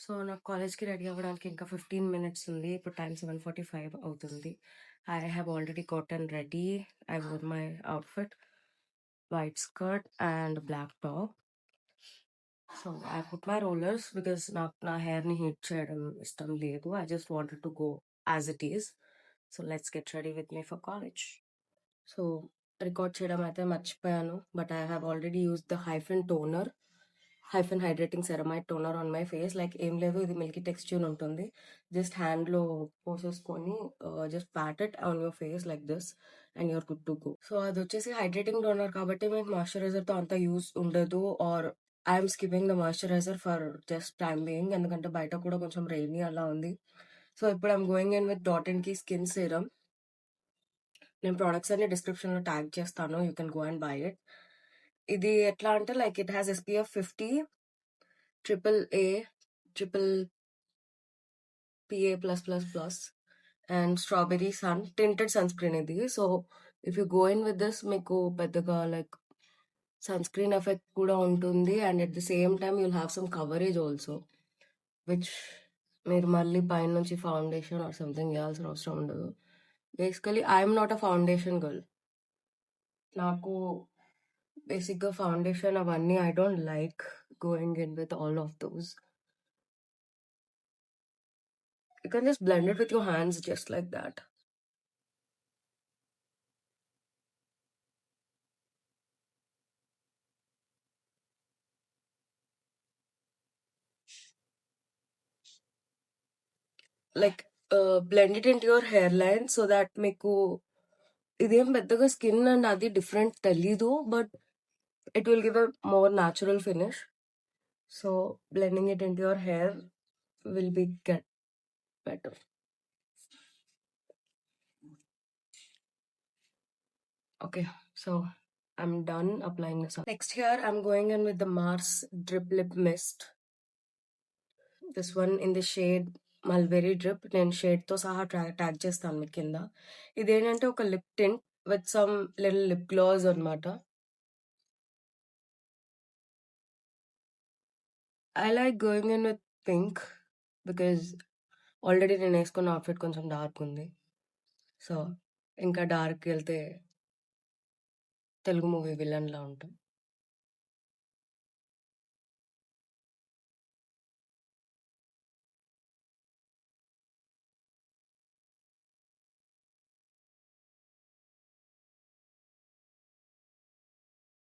So, నాకు కాలేజ్‌కి ready అవ్వడానికి ఇంకా 15 మినిట్స్ ఉంది. ఇప్పుడు టైమ్ 7:45 అవుతుంది. I have already gotten ready. I wore my outfit, white skirt and black top. So, I put my rollers because నాకు నా హెయిర్‌ని హిట్ చేయడం ఇష్టం లేదు. I just wanted to go as it is. So, let's get ready with me for college. So, record చేయడం అయితే మర్చిపోయాను. But I have already used the Hyphen hydrating ceramide toner on my face. Like ఏం లేదు, ఇది Milky texture ఉంటుంది. Just హ్యాండ్లో పోసేసుకొని just pat it on your face like this and you're good to go. So అది వచ్చేసి hydrating toner కాబట్టి మీకు మాయిశ్చరైజర్తో అంత యూస్ ఉండదు. Or I'm skipping the moisturiser for just time being, ఎందుకంటే బయట కూడా కొంచెం రెయినీ అలా ఉంది. సో ఇప్పుడు I'm going in with Dot and Key skin serum. నేను ప్రోడక్ట్స్ అన్ని డిస్క్రిప్షన్లో ట్యాగ్ చేస్తాను, you can go and buy it. ఇది ఎట్లా అంటే like it has SPF 50, AAA, triple PA+++, and strawberry sun tinted sunscreen ఇది. So if you go in with this మీకు పెద్దగా లైక్ సన్స్క్రీన్ ఎఫెక్ట్ కూడా ఉంటుంది and at the same time you'll have some coverage also, which మీరు మళ్ళీ పైన నుంచి foundation or something వేయాల్సిన అవసరం ఉండదు. Basically I'm not a foundation girl. నాకు బేసిక్గా ఫౌండేషన్ అవన్నీ I don't like going in with all of those. You can just blend it with your hands just like that. Like blend it into your hairline so that మీకు ఇదేం పెద్దగా skin and అది different తెలీదు, but it will give a more natural finish. So blending it into your hair will be get better. Okay, so I'm done applying this. Next here I'm going in with the Mars Drip Lip Mist. This one in the shade mulberry drip. నేను షేడ్తో సహా tag చేస్తాను మీ కింద. ఇదేంటంటే ఒక lip tint with some little lip gloss అనమాట. I like going in with pink because already నేను వేసుకున్న అవుట్ఫిట్ కొంచెం డార్క్ ఉంది. సో ఇంకా డార్క్ వెళ్తే తెలుగు మూవీ విలన్లా ఉంటాం.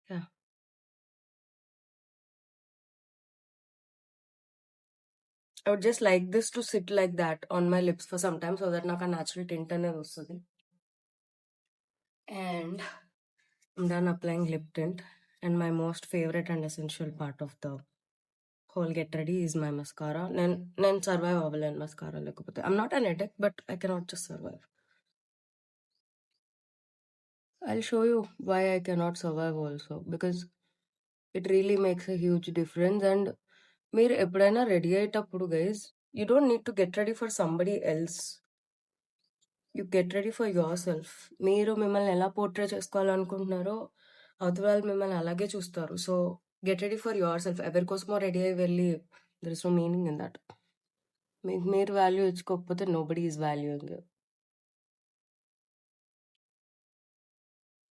Yeah. I would just like this to sit like that on my lips for some time so that నాకు ఆ natural tint అనేది వస్తుంది. And I'm done applying lip tint, and my most favorite and essential part of the whole get ready is my mascara. నేను survive అవ్వలేను mascara లేకపోతే. I'm not an addict, but I cannot just survive. I'll show you why I cannot survive also, because it really makes a huge difference. And మీరు ఎప్పుడైనా ready అయ్యేటప్పుడు guys, you don't need to get ready for somebody else. You get ready for yourself. మీరు మిమ్మల్ని ఎలా portray చేసుకోవాలనుకుంటున్నారో అవతల వాళ్ళు మిమ్మల్ని అలాగే చూస్తారు. So get ready for yourself. ఎవరి కోసమో రెడీ అయ్యి వెళ్ళి there is no meaning in that. మీకు మీరు వాల్యూ ఇచ్చుకోకపోతే నోబడీ ఈజ్ వాల్యూయింగ్.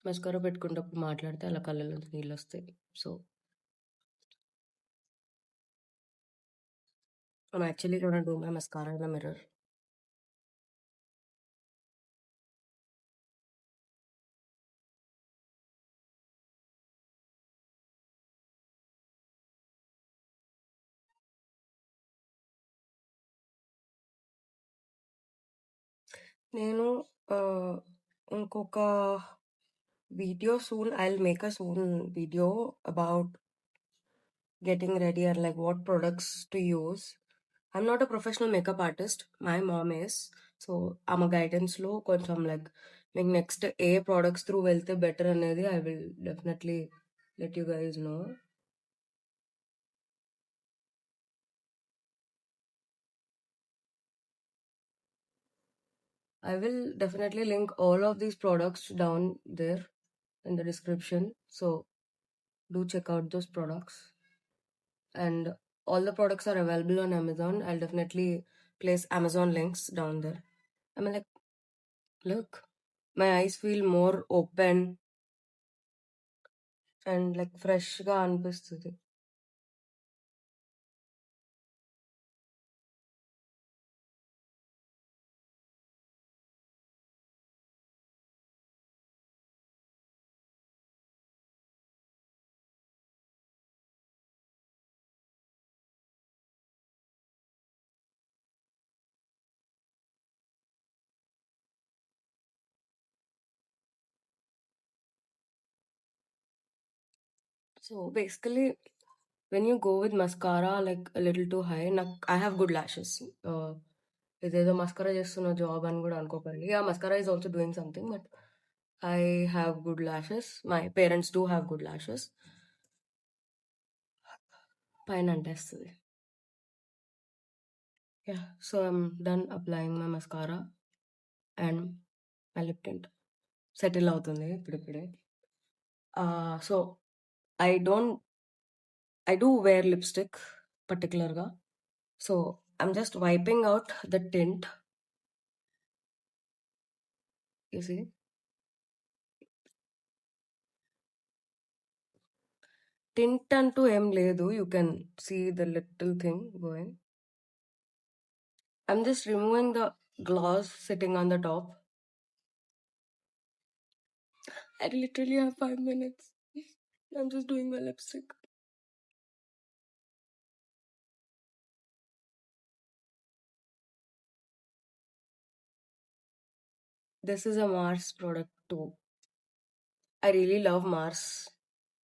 మస్కారా పెట్టుకునేటప్పుడు మాట్లాడితే అలా కళ్ళలో నీళ్ళు వస్తాయి. So I'm actually gonna do my mascara in the mirror. నేను ఇంకొక video soon I'll make a soon video about getting ready and like what products to use. I'm not a professional makeup artist. My mom is. So ఆమె గైడెన్స్లో కొంచెం like మీకు next ఏ products through వెళ్తే better అనేది I will definitely let you guys know. I will definitely link all of these products down there in the description. So do check out those products. And All the products are available on Amazon. I'll definitely place Amazon links down there. I mean, like, look, my eyes feel more open and like fresh ga అనిపిస్తది. So basically, when you go with mascara like a little too high, I have good lashes. ఇదేదో mascara చేస్తున్న job అని కూడా అనుకోకండి. Yeah, mascara is also doing something, but I have good lashes. My parents do have good lashes. పైన అంటేస్తది. Yeah, so I'm done applying my mascara and my lip tint. Settle అవుతుంది ఇప్పుడిప్పుడే. So I don't I do wear lipstick particularగా. So I'm just wiping out the tint. You see? Tint అంటూ ఏం లేదు. You can see the little thing going. I'm just removing the gloss sitting on the top. I literally have 5 minutes. I'm just doing my lipstick. This is a Mars product too. I really love Mars.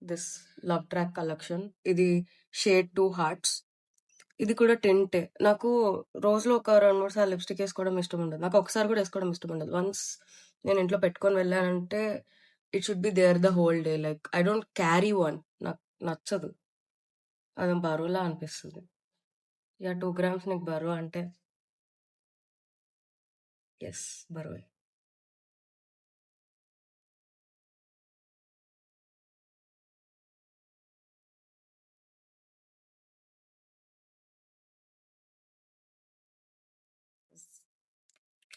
This Love Track collection. ఇది shade 2 hearts. ఇది కూడా టింటే. నాకు రోజులో ఒక 2, 3 సార్లు lipstick ఏసుకోవడం ఇష్టం ఉండదు. నాకు ఒకసారి కూడా ఏసుకోవడం ఇష్టం ఉండదు. వన్స్ నేను ఇంట్లో పెట్టుకొని వెళ్ళానంటే it should be there the whole day. Like I don't carry one. నాకు నచ్చదు. అది బరువులా అనిపిస్తది. యాహ్! 2 గ్రామ్స్ నీకు బరువు అంటే యెస్. బరువే.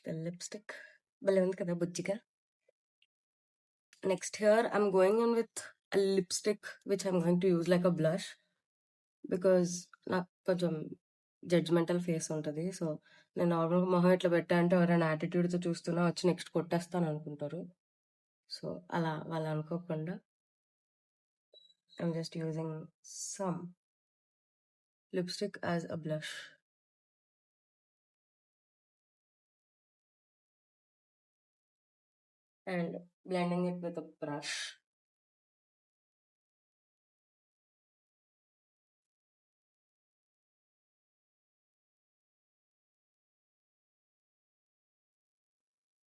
ద లిప్‌స్టిక్ భలే ఉంది కదా బుజ్జిగా. Next here I'm going in with a lipstick which I'm going to use like a blush because నాకు కొంచెం జడ్జ్‌మెంటల్ ఫేస్ ఉంటది. సో, నేను నార్మల్‌గా మొహం ఇట్లా పెట్టా అంటే ఎవరైనా యాటిట్యూడ్‌తో చూస్తున్నా వచ్చి నెక్స్ట్ కొట్టేస్తాననుకుంటారు. సో, అలా వాళ్ళు అనుకోకుండా I'm just using some lipstick as a blush. And blending it with a brush.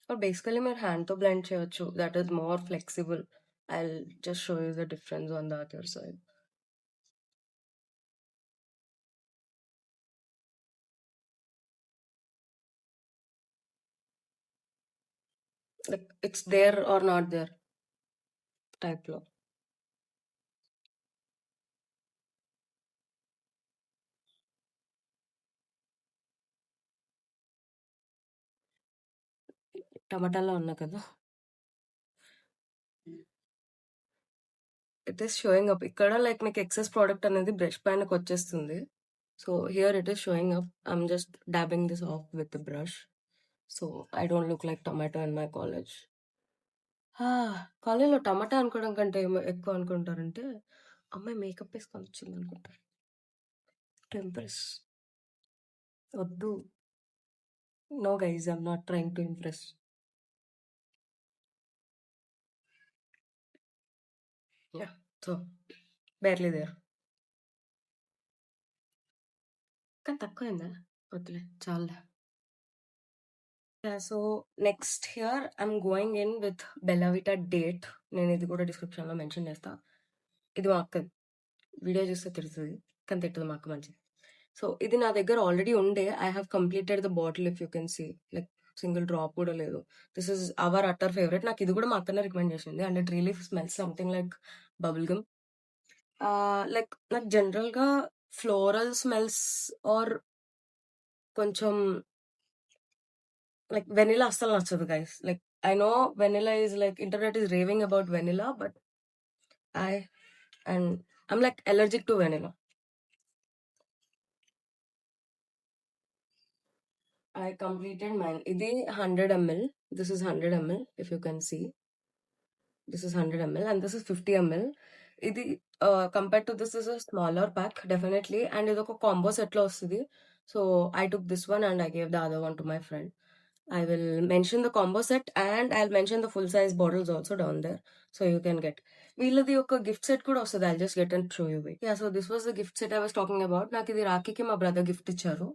Or basically మీరు హ్యాండ్‌తో బ్లెండ్ చేయొచ్చు. That is more flexible. I'll just show you the difference on the other side. Like it's there are not there టైప్‌లో. టమాటాలా ఉన్నా కదా! It is showing up. ఇక్కడ like మీకు excess product అనేది బ్రష్ పైనకొచ్చేస్తుంది. So, here it is showing up. I'm just dabbing this off with the brush. So, I don't look like tomato in my college. కాలేజ్‌లో టమాటా అనుకోవడం కంటే ఏమో ఎక్కువ అనుకుంటారంటే, అమ్మాయి మేకప్ ఏసుకొని వచ్చిందనుకుంటారు. To impress. వద్దు. No guys I'm not trying to impress. Yeah! So, barely there. కానీ తక్కువైందా? వద్దులే చాలులే. Yeah! So, next here I'm going in with Bella Vita date. నేను ఇది కూడా డిస్క్రిప్షన్‌లో మెన్షన్ చేస్తా. ఇది మా అక్కది. వీడియో చూస్తే తిడతది. కానీ తిట్టదు మా అక్క మంచిది. సో, ఇది నా దగ్గర ఆల్రెడీ ఉండే. I have completed the bottle if you can see. Like single drop కూడా లేదు. This is our utter favourite. నాకు ఇది కూడా మా అక్కనే రికమెండ్ చేసింది. And it really smells something like bubble gum. Like నాకు జనరల్‌గా ఫ్లోరల్ స్మెల్స్ ఆర్ కొంచెం like vanilla అస్సలు నచ్చదు guys. Like I know vanilla is like internet is raving about vanilla, but I and I'm like allergic to vanilla. I completed mine. ఇది 100 ml. This is 100 ml if you can see. This is 100 ml and this is 50 ml. ఇది compared to this is a smaller pack definitely and ఇది ఒక combo set లో వస్తుంది. So I took this one and I gave the other one to my friend. I will mention the combo set and I'll mention the full size bottles also down there so you can get. వీళ్ళది ఒక gift set కూడా వస్తుంది. I'll just get and show you. Yeah, so this was the gift set I was talking about. నాకు ఇది రాఖీకి మా brother gift ఇచ్చారు.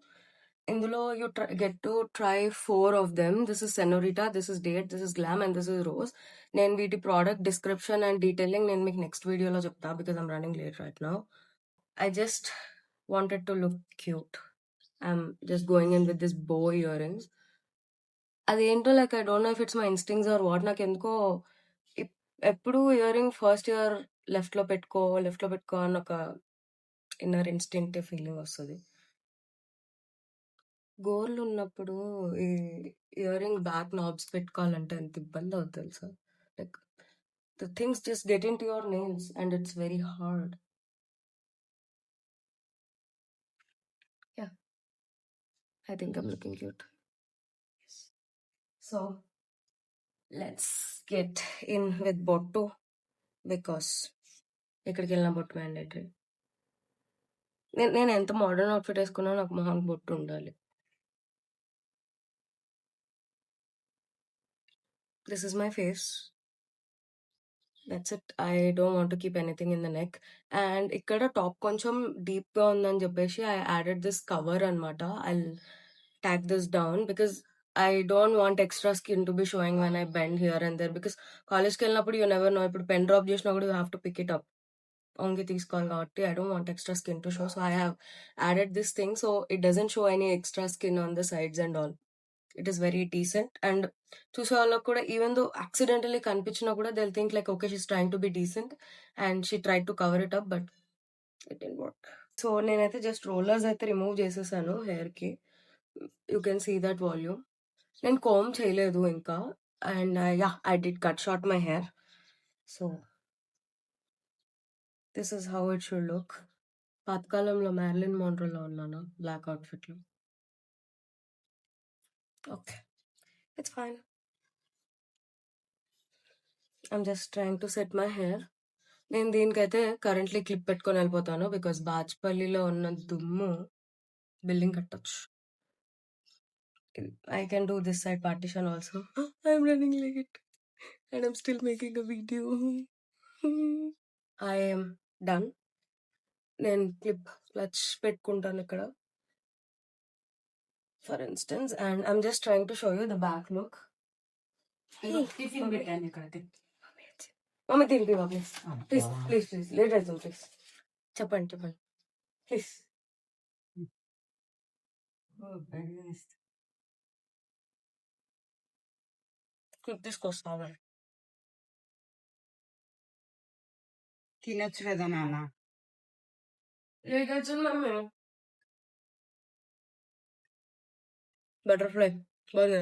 ఇందులో you get to try 4 of them. This is Senorita, this is Date, this is Glam and this is Rose. నేను వీటి product description and detailing నేను మీకు next వీడియోలో చెప్తా because I'm running late right now. I just wanted to look cute. I'm just going in with this bow earrings. అదేంటో like I don't know if it's my instincts or what నాకెందుకో ఎప్పుడు earring first year left లో పెట్టుకో అని ఒక inner instinctive feeling వస్తుంది. గోర్లు ఉన్నప్పుడు ఈ ఇయరింగ్ బ్యాక్ నాబ్స్ పెట్టుకోవాలంటే ఎంత ఇబ్బంది అవుతుంది తెలుసా. Like the things just get in to your nails and it's very hard. Yeah, I think I'm looking cute. So let's get in with బొట్టు బికాస్ ఎక్కడికి వెళ్ళిన బొట్టు మ్యాండేటరీ. నేను ఎంత మోడర్న్ అవుట్ఫిట్ వేసుకున్నా నాకు మొహం బొట్టు ఉండాలి. This is my face. That's it. I don't want to keep anything in the neck. And ఇక్కడ టాప్ కొంచెం డీప్గా ఉందని చెప్పేసి ఐ యాడెడ్ దిస్ కవర్ అనమాట. I tag this down because I don't want extra skin to be showing when I bend here and there because కాలేజ్కి వెళ్ళినప్పుడు you never know, ఇప్పుడు pen drop చేసినా కూడా you have to pick it up ongi తీసుకోవాలి కాబట్టి I don't want extra skin to show. So I have added this thing so it doesn't show any extra skin on the sides and all. It is very decent and చూసే వాళ్ళకి కూడా even though accidentally కనిపించినా కూడా they think like okay she's trying to be decent and she try to cover it up but it didn't work. So నేనైతే just rollers అయితే remove చేసేసాను హెయిర్కి. You can see that volume. నేను comb చేయలేదు ఇంకా and yeah I did cut short my hair. So this is how it should look. పాతకాలంలో Marilyn మోన్రోలో ఉన్నాను బ్లాక్ అవుట్ఫిట్లో. Okay, it's fine. I'm just trying to set my hair. నేను దీనికైతే currently clip పెట్టుకొని వెళ్ళిపోతాను బికాస్ బాచ్పల్లిలో ఉన్న దుమ్ము బిల్డింగ్ కట్టొచ్చు. I can do this side partition also. I'm running late and I'm still making a video. I'm done. నేను clip clutch పెట్టుకుంటాను ఇక్కడ for instance and I'm just trying to show you the back look. Tiffin పెట్టాను ఇక్కడ. Mummy తినిపివా please please please please late అవుతుంది please. చెప్పండి please. Clip తీసుకొస్తాను. తినొచ్చు కదా నాన్న. లేట్ అవుతుంది మమ్మీ. బటర్ఫ్లై బాగుందా?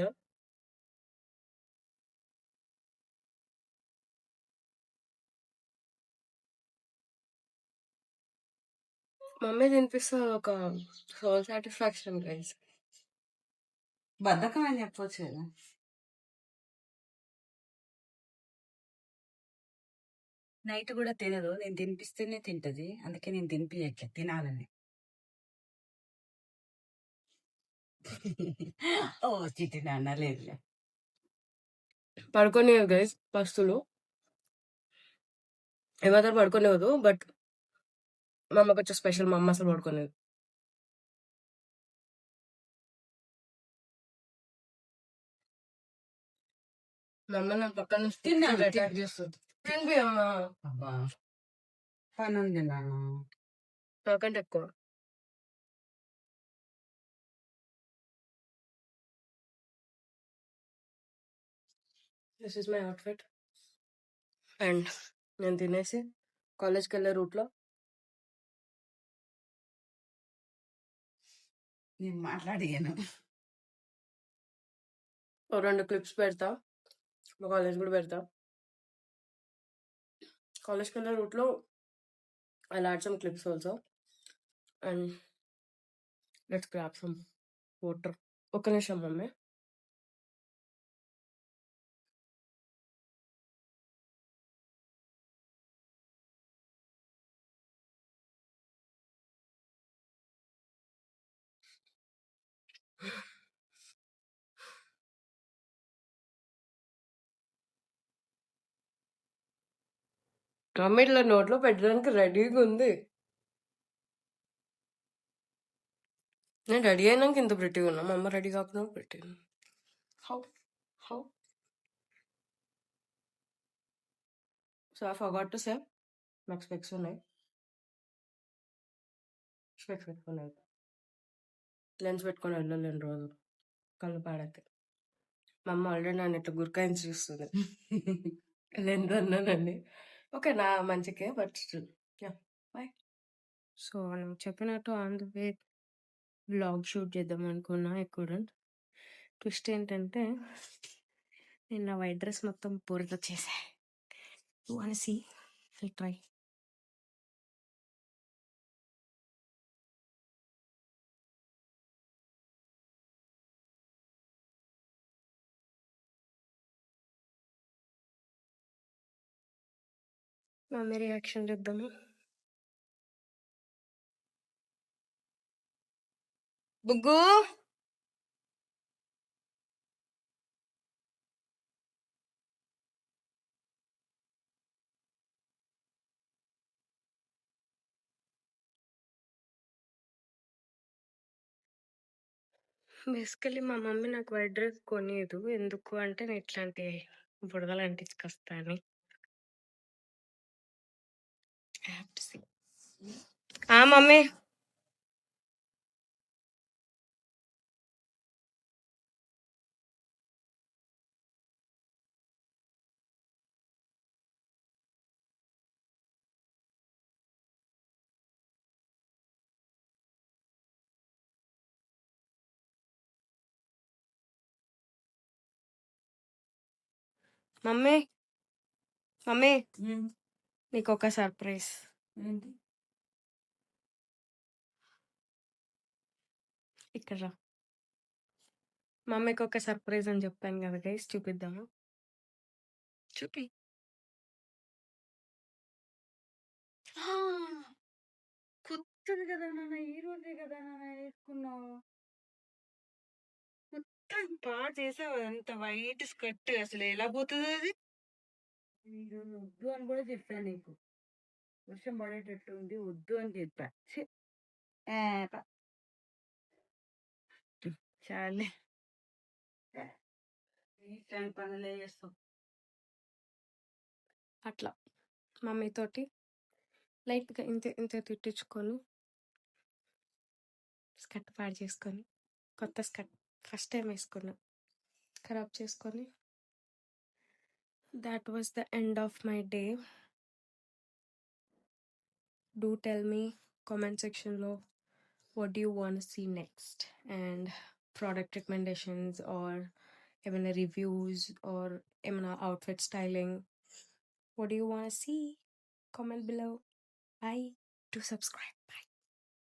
మమ్మీ తినిపిస్తుంది ఒక సోల్ సాటిస్ఫాక్షన్ గైస్. బద్ధకం అని చెప్పొచ్చు కదా. నైట్ కూడా తినదు, నేను తినిపిస్తేనే తింటది, అందుకే నేను తినిపించట్లే తినాలని. ఓ చిట్టి నాన్న లేదులే. పడుకోనివ్వదు గైస్ పస్తులు. ఏమాత్రం పడుకోనివ్వదు బట్ మా అమ్మకి వచ్చే స్పెషల్. మా అమ్మ అసలు పడుకోలేదు. మా అమ్మ నా పక్కన తిన్నాను. అటాక్ చేస్తుంది. తినిపి అమ్మా. అబ్బా పని ఉంది నాన్న. నాకంటే ఎక్కువ. This is my outfit and నేను తినేసి కాలేజ్కి వెళ్ళే రూట్లో నేను మాట్లాడిగాను. ఓ 2 క్లిప్స్ పెడతా. మా కాలేజ్ కూడా పెడతా. కాలేజ్‌కెళ్ళే రూట్‌లో I'll add some clips also. And let's grab some water. ఒక్క నిమిషం మమ్మీ. మమ్మీ ఇట్లా నోట్లో పెట్టడానికి రెడీగా ఉంది. నేను రెడీ అయినాక ఇంత ప్రిటీగా ఉన్నా. మా అమ్మ రెడీ కాకుండా pretty. How how so I forgot to say నాకు స్పెక్స్ ఉన్నాయి. స్పెక్స్ పెట్టుకున్నాను. లెన్స్ పెట్టుకొని వెళ్ళలేను రోజు కళ్ళు పాడైతాయి. మా అమ్మ ఆల్రెడీ నన్ను ఇట్లా గురకాయించి చూస్తుంది. లెన్స్ అన్నానండి. ఓకే నా మంచికే but still yeah boy. So నేను చెప్పినట్టు on the way vlog shoot చేద్దాం అనుకున్నా. I couldn't. ట్విస్ట్ ఏంటంటే నేను నా వైట్ డ్రెస్ మొత్తం బురద చేసా. You want see? I try. Mummy reaction చూద్దాము. బుగ్గు బేసికలీ మా మమ్మీ నాకు వైట్ డ్రెస్ కొనియదు. ఎందుకు అంటే నేను ఇట్లాంటి బుడగలు అంటించుకొస్తా అని. I have to see. Mummy mummy mummy నీకు ఒక సర్ప్రైజ్. ఏంటి? ఇక్కడ రా. మమ్మీకి ఒక సర్ప్రైజ్ అని చెప్పాను కదా గైస్, చూపిద్దాము. చూపి. కొత్తది కదా నాన్న, ఈ రోజే కదా నాన్న వేసుకున్నావు. మొత్తం బాగా చేసావు. అంత వైట్ స్కర్ట్ అసలు ఎలా పోతుంది అది? ఈరోజు వద్దు అని కూడా చెప్పాను నీకు. వర్షం పడేటట్టు ఉంది, వద్దు అని చెప్పా. ఛీ, చాలే ఇట్లాంటి పనులే చేస్తావు. అట్లా మమ్మీతోటి లైట్గా ఇంత ఇంత తిట్టించుకొని స్కర్ట్ పాడు చేసుకొని కొత్త స్కర్ట్ ఫస్ట్ టైం వేసుకున్నా, ఖరాబ్ చేసుకొని that was the end of my day. Do tell me comment section లో what do you want to see next, and product recommendations or ఏమైనా రివ్యూస్ or ఏమైనా outfit styling, what do you want to see? Comment below. Bye. Do subscribe.